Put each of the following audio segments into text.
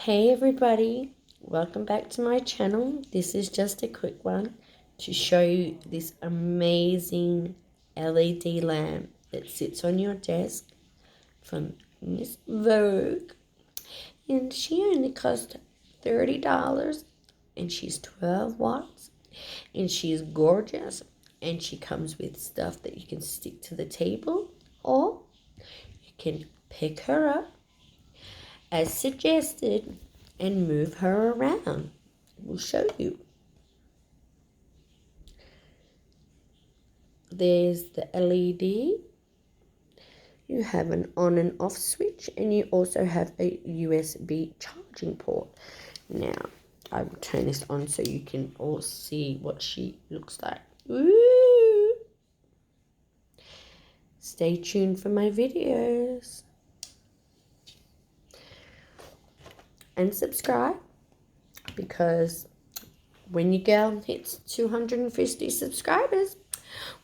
Hey everybody, welcome back to my channel. This is just a quick one to show you this amazing LED lamp that sits on your desk from Miss Vogue. And she only cost $30 and she's 12 watts and she's gorgeous and she comes with stuff that you can stick to the table or you can pick her up as suggested and move her around. We'll show you. There's the LED. You have an on and off switch and you also have a USB charging port. Now, I will turn this on so you can all see what she looks like. Woo! Stay tuned for my videos. And subscribe, because when your girl hits 250 subscribers,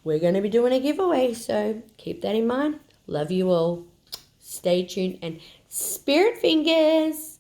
we're going to be doing a giveaway. So keep that in mind. Love you all. Stay tuned and spirit fingers.